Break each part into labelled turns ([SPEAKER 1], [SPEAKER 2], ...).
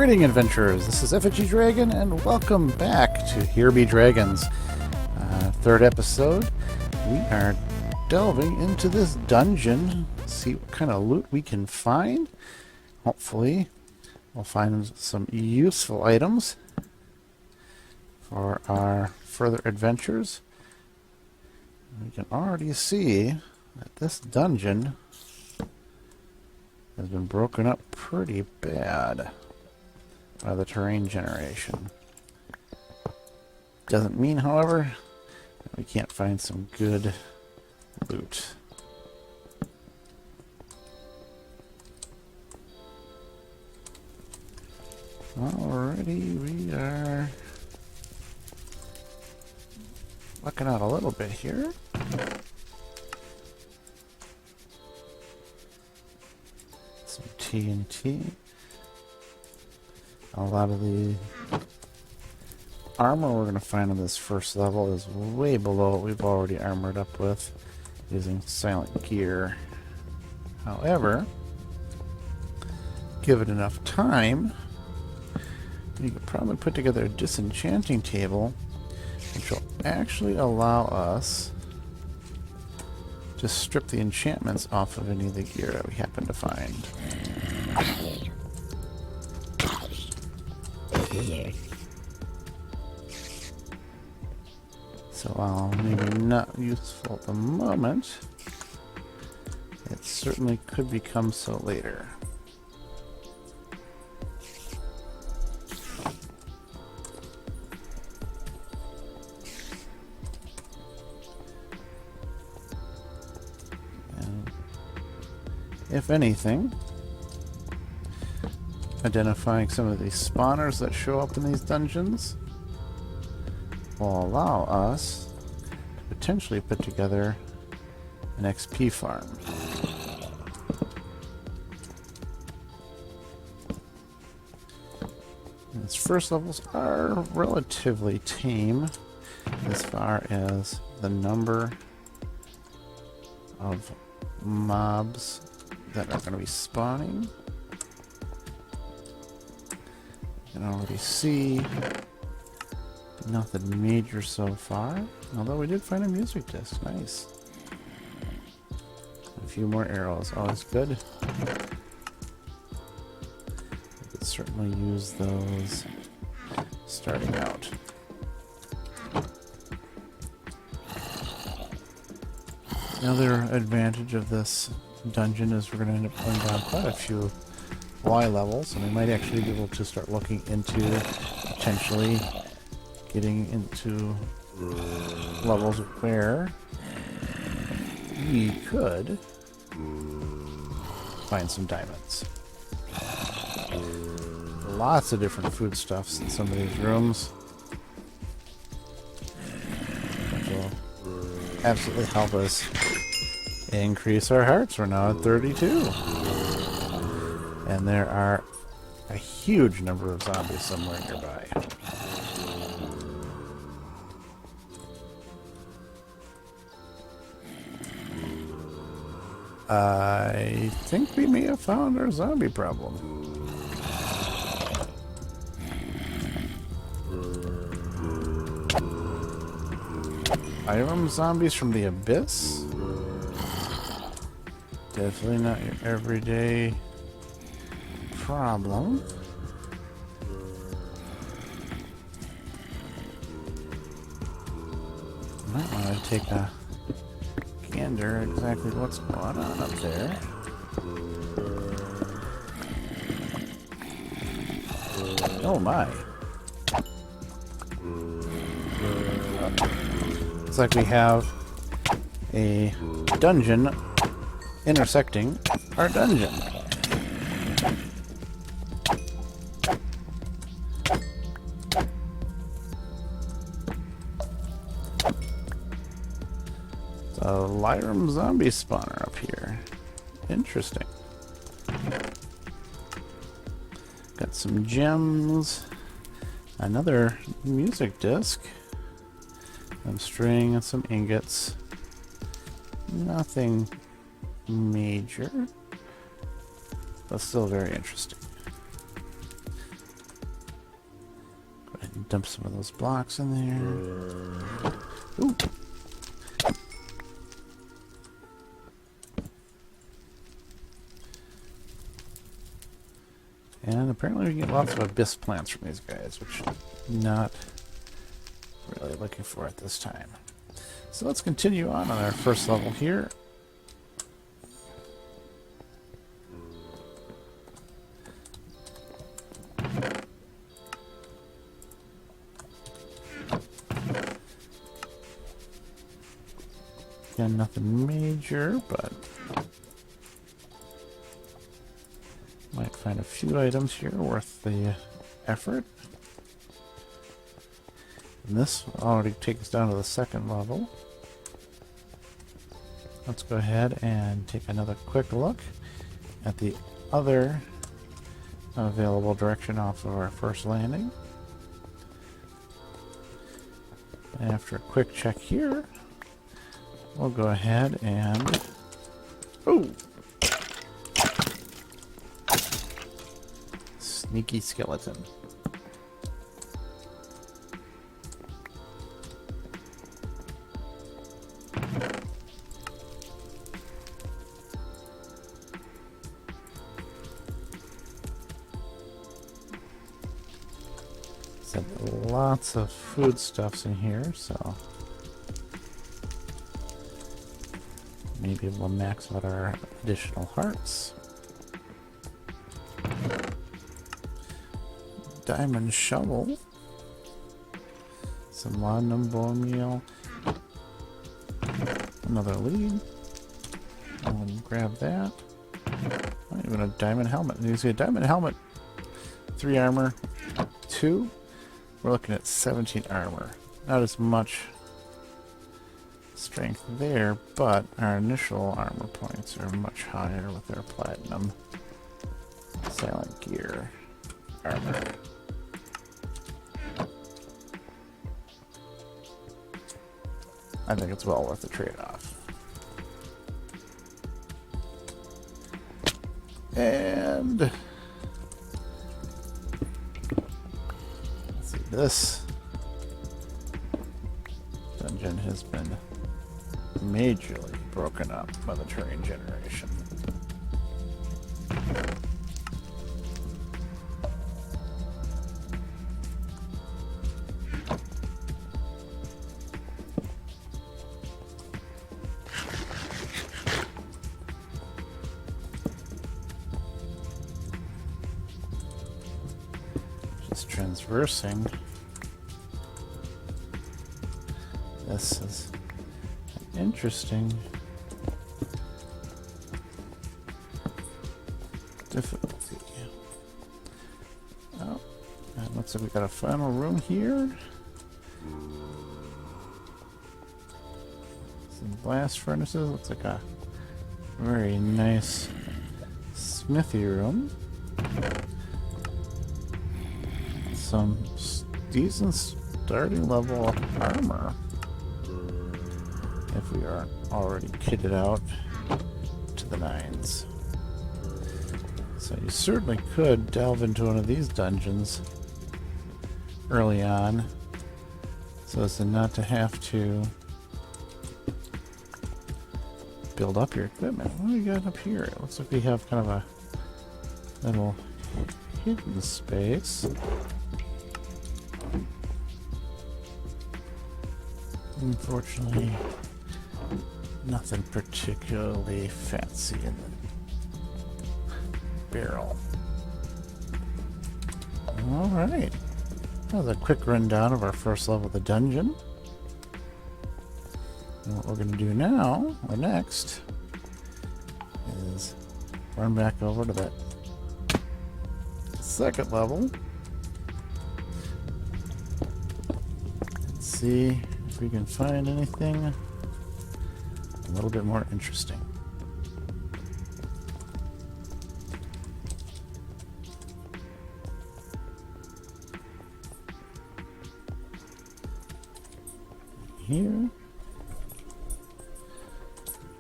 [SPEAKER 1] Greeting adventurers, this is Effigy Dragon and welcome back to Here Be Dragons. Third episode, we are delving into this dungeon, see what kind of loot we can find. Hopefully we'll find some useful items for our further adventures. We can already see that this dungeon has been broken up pretty bad by the terrain generation. Doesn't mean, however, that we can't find some good loot. Alrighty, we are lucking out a little bit here. Some TNT. A lot of the armor we're going to find on this first level is way below what we've already armored up with using silent gear. However, give it enough time, you could probably put together a disenchanting table which will actually allow us to strip the enchantments off of any of the gear that we happen to find. So while maybe not useful at the moment, it certainly could become so later. And if anything, identifying some of these spawners that show up in these dungeons will allow us to potentially put together an XP farm. These first levels are relatively tame as far as the number of mobs that are going to be spawning. You can already see nothing major so far, although we did find a music disc. Nice. A few more arrows, always good. We could certainly use those starting out. Another advantage of this dungeon is we're going to end up going down quite a few Y levels, and we might actually be able to start looking into potentially getting into levels where we could find some diamonds. Lots of different foodstuffs in some of these rooms, which will absolutely help us increase our hearts. We're now at 32. And there are a huge number of zombies somewhere nearby. I think we may have found our zombie problem. Iron zombies from the abyss? Definitely not your everyday problem. Might want to take a gander exactly what's going on up there. Oh my. Looks like we have a dungeon intersecting our dungeon. A Lyram zombie spawner up here. Interesting. Got some gems. Another music disc. Some string and some ingots. Nothing major, but still very interesting. dump some of those blocks in there. Ooh. And apparently we can get lots of abyss plants from these guys, which I'm not really looking for at this time. So let's continue on our first level here. Again, nothing major, but might find a few items here worth the effort. And this will already take us down to the second level. Let's go ahead and take another quick look at the other available direction off of our first landing. And after a quick check here, we'll go ahead and... Ooh! Sneaky skeleton. Said lots of foodstuffs in here, so maybe we'll max out our additional hearts. Diamond shovel, some laudanum bone meal, another lead. I'll grab that. Not even a diamond helmet. You see a diamond helmet, 3 armor, 2. We're looking at 17 armor. Not as much strength there, but our initial armor points are much higher with our platinum silent gear armor. I think it's well worth the trade-off. And let's see, this dungeon has been majorly broken up by the terrain generation. Just transversing. This is interesting difficulty. Oh, and looks like we got a final room here. Some blast furnaces. Looks like a very nice smithy room. Some decent starting level of armor, if we aren't already kitted out to the nines. So you certainly could delve into one of these dungeons early on, so as to not to have to build up your equipment. What do we got up here? It looks like we have kind of a little hidden space. Unfortunately, nothing particularly fancy in the barrel. Alright. That was a quick rundown of our first level of the dungeon. And what we're going to do now, or next, is run back over to that second level and see if we can find anything a little bit more interesting. Here,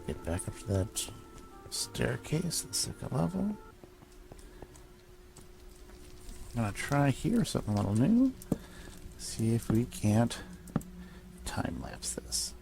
[SPEAKER 1] get back up to that staircase, the second level. I'm gonna try here something a little new. See if we can't time lapse this.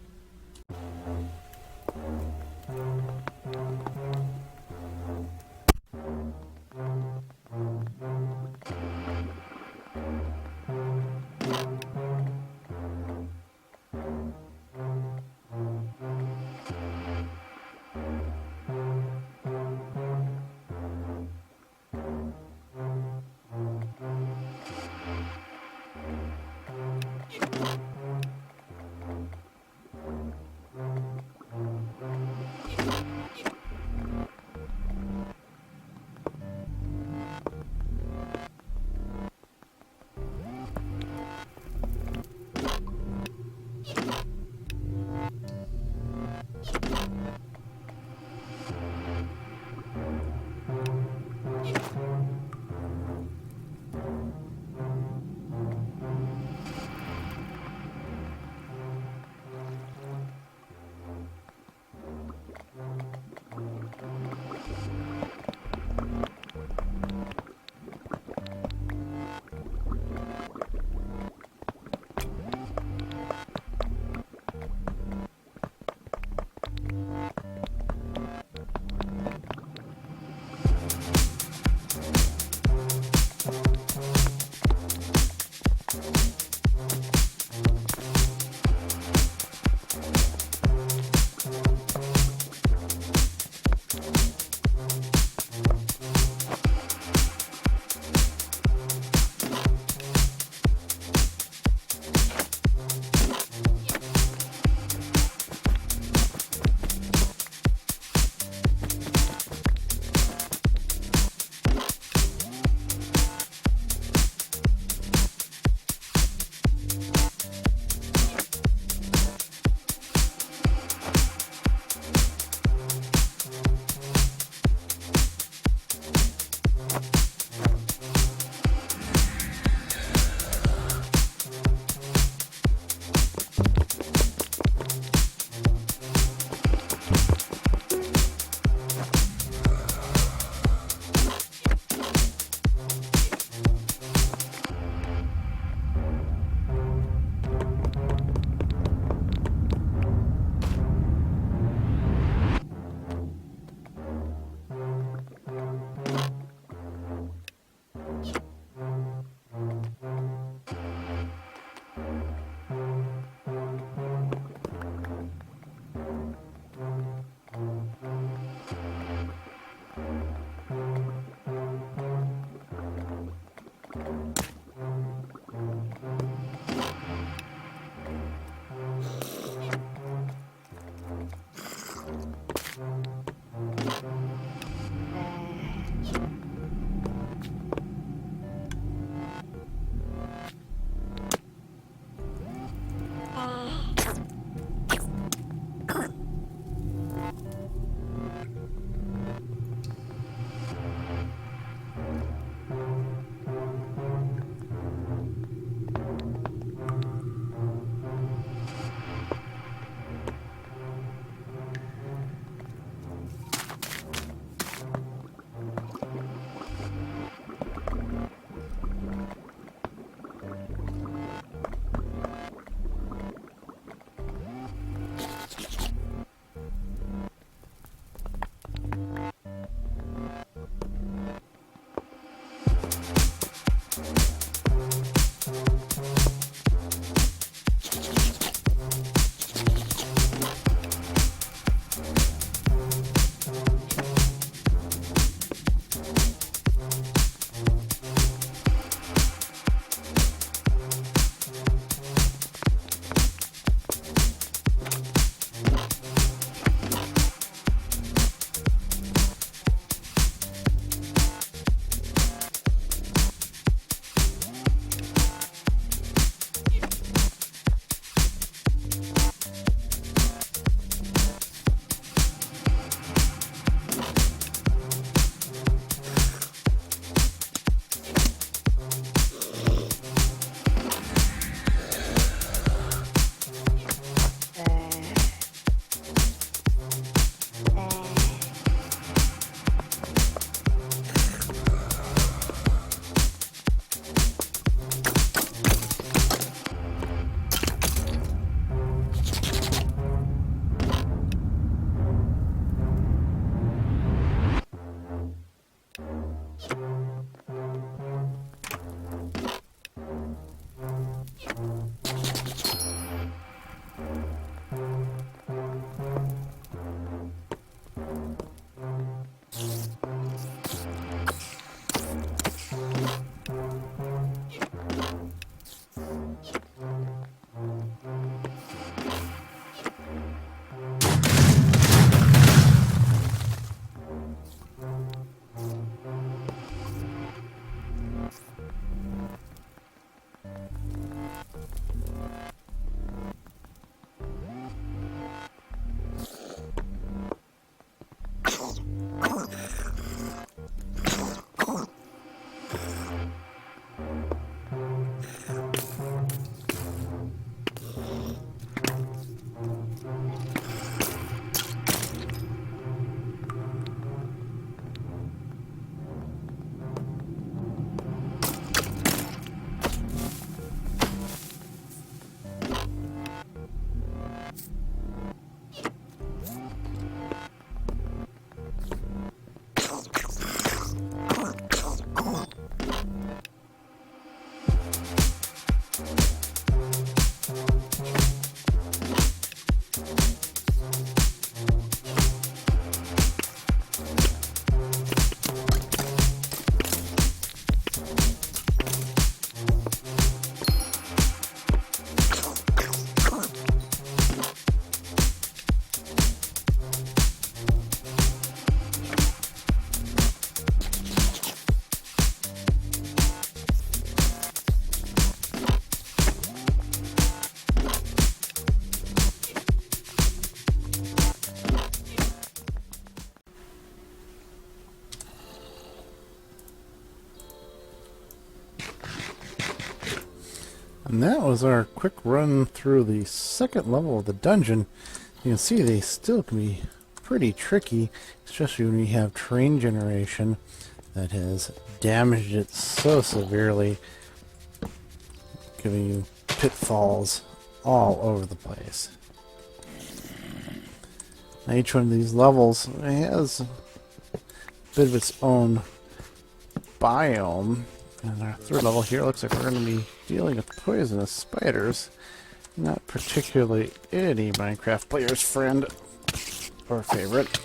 [SPEAKER 1] And that was our quick run through the second level of the dungeon. You can see they still can be pretty tricky, especially when we have terrain generation that has damaged it so severely, giving you pitfalls all over the place. Now each one of these levels has a bit of its own biome. And our third level here looks like we're going to be dealing with poisonous spiders. Not particularly any Minecraft player's friend or favorite.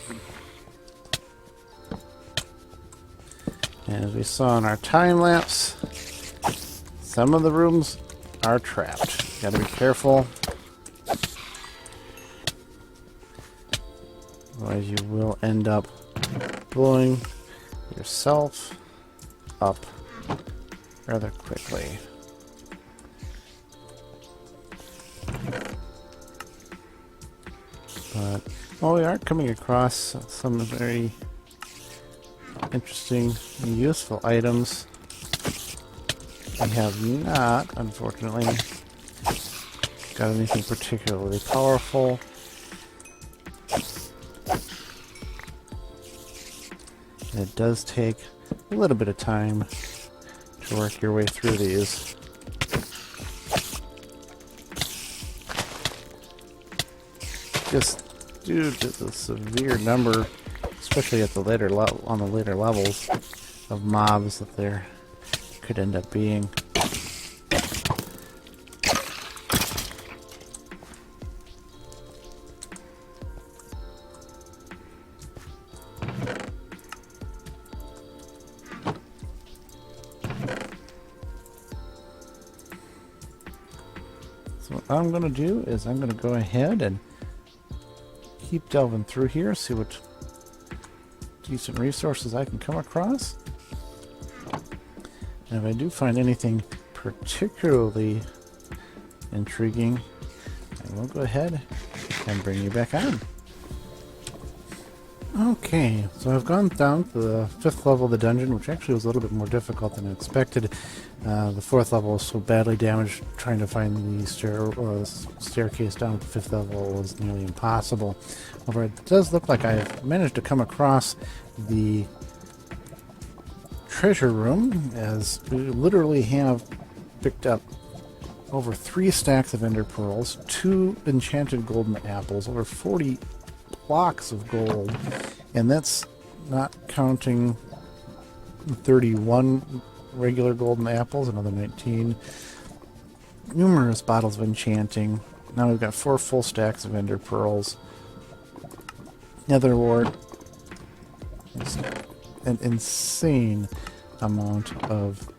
[SPEAKER 1] And as we saw in our time lapse, some of the rooms are trapped. Gotta be careful. Otherwise you will end up blowing yourself up rather quickly. But, well, we are coming across some very interesting and useful items. We have not, unfortunately, got anything particularly powerful. And it does take a little bit of time to work your way through these. Just due to the severe number, especially at the later on the later levels, of mobs that there could end up being. So what I'm going to do is I'm going to go ahead and keep delving through here, see what decent resources I can come across. And if I do find anything particularly intriguing, I will go ahead and bring you back on. Okay, so I've gone down to the 5th level of the dungeon, which actually was a little bit more difficult than I expected. The 4th level was so badly damaged, trying to find the staircase down to the 5th level was nearly impossible. However, it does look like I've managed to come across the treasure room, as we literally have picked up over 3 stacks of ender pearls, 2 enchanted golden apples, over 40 blocks of gold, and that's not counting 31 regular golden apples, another 19, numerous bottles of enchanting. Now we've got 4 full stacks of ender pearls, nether wart, an insane amount of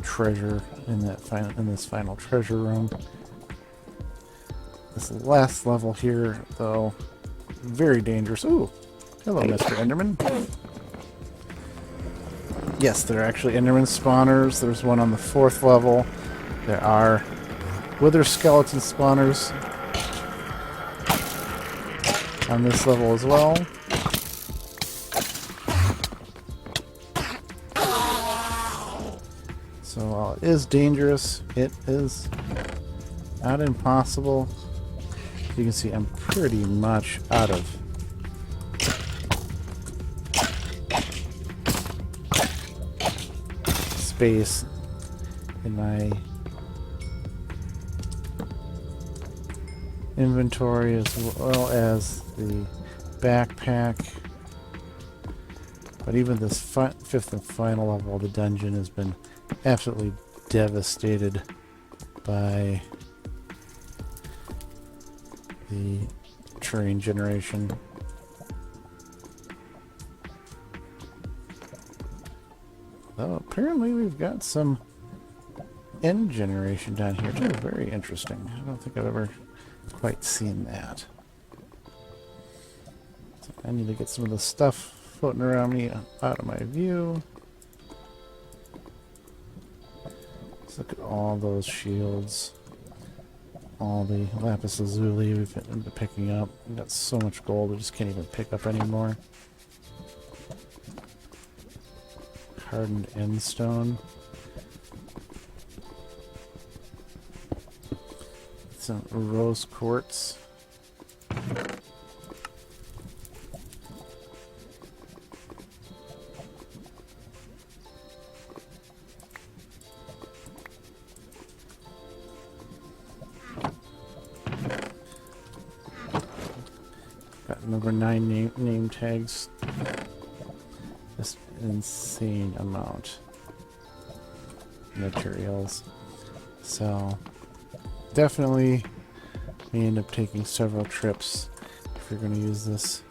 [SPEAKER 1] treasure in this final treasure room. This last level here, though, very dangerous. Ooh, hello, Mr. Enderman. Yes, there are actually Enderman Spawners. There's one on the 4th level. There are Wither Skeleton Spawners on this level as well. So while it is dangerous, it is not impossible. You can see I'm pretty much out of space in my inventory, as well as the backpack. But even this 5th and final level of the dungeon has been absolutely devastated by the terrain generation. Though apparently we've got some end generation down here too. Very interesting. I don't think I've ever quite seen that. So I need to get some of the stuff floating around me out of my view. Let's look at all those shields. All the lapis lazuli we've been picking up. We've got so much gold we just can't even pick up anymore. Hardened end stone. some rose quartz. Got number 9 name tags. Just an insane amount of materials. So definitely may end up taking several trips if you're going to use this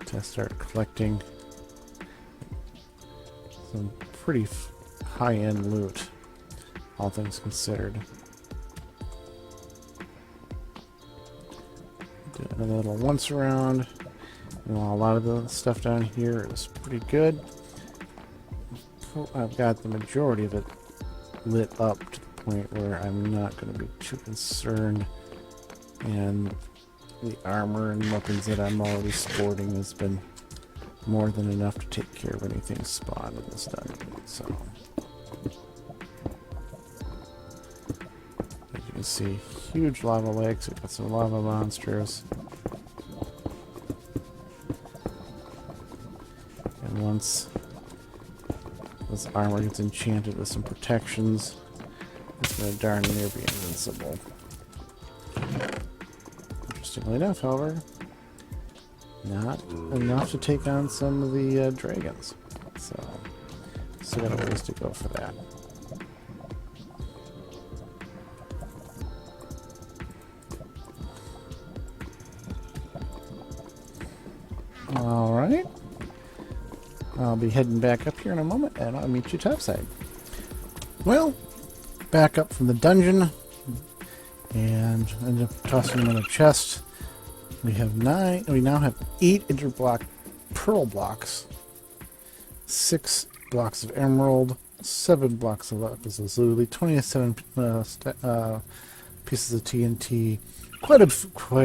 [SPEAKER 1] to start collecting some pretty high-end loot, all things considered. Do another little once around. You know, a lot of the stuff down here is pretty good. I've got the majority of it lit up to the point where I'm not going to be too concerned, and the armor and weapons that I'm already sporting has been more than enough to take care of anything spawned in this dungeon. So, as you can see, huge lava lakes. We've got some lava monsters. And once this armor gets enchanted with some protections, it's going to darn near be invincible. Interestingly enough, however, not enough to take on some of the dragons. So, still got a ways to go for that. Alright. I'll be heading back up here in a moment, and I'll meet you topside. Well, back up from the dungeon, and ended up tossing them in a chest. We now have 8 interblock pearl blocks, 6 blocks of emerald, 7 blocks of lapis lazuli, 27 pieces of TNT, quite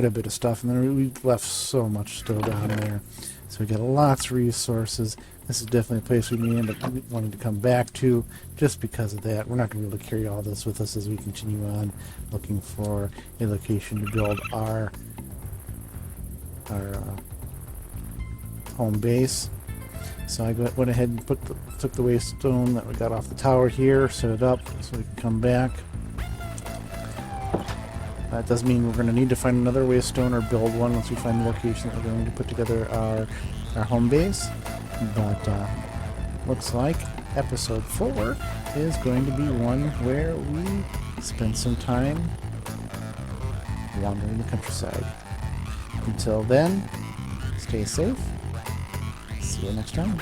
[SPEAKER 1] a bit of stuff, and then we left so much still down there. So we got lots of resources. This is definitely a place we may end up wanting to come back to, just because of that. We're not going to be able to carry all this with us as we continue on looking for a location to build our home base. So I went ahead and took the waste stone that we got off the tower here, set it up so we can come back. That does mean we're going to need to find another waste stone or build one once we find the location that we're going to put together our home base. But looks like episode 4 is going to be one where we spend some time wandering the countryside. Until then, stay safe. See you next time.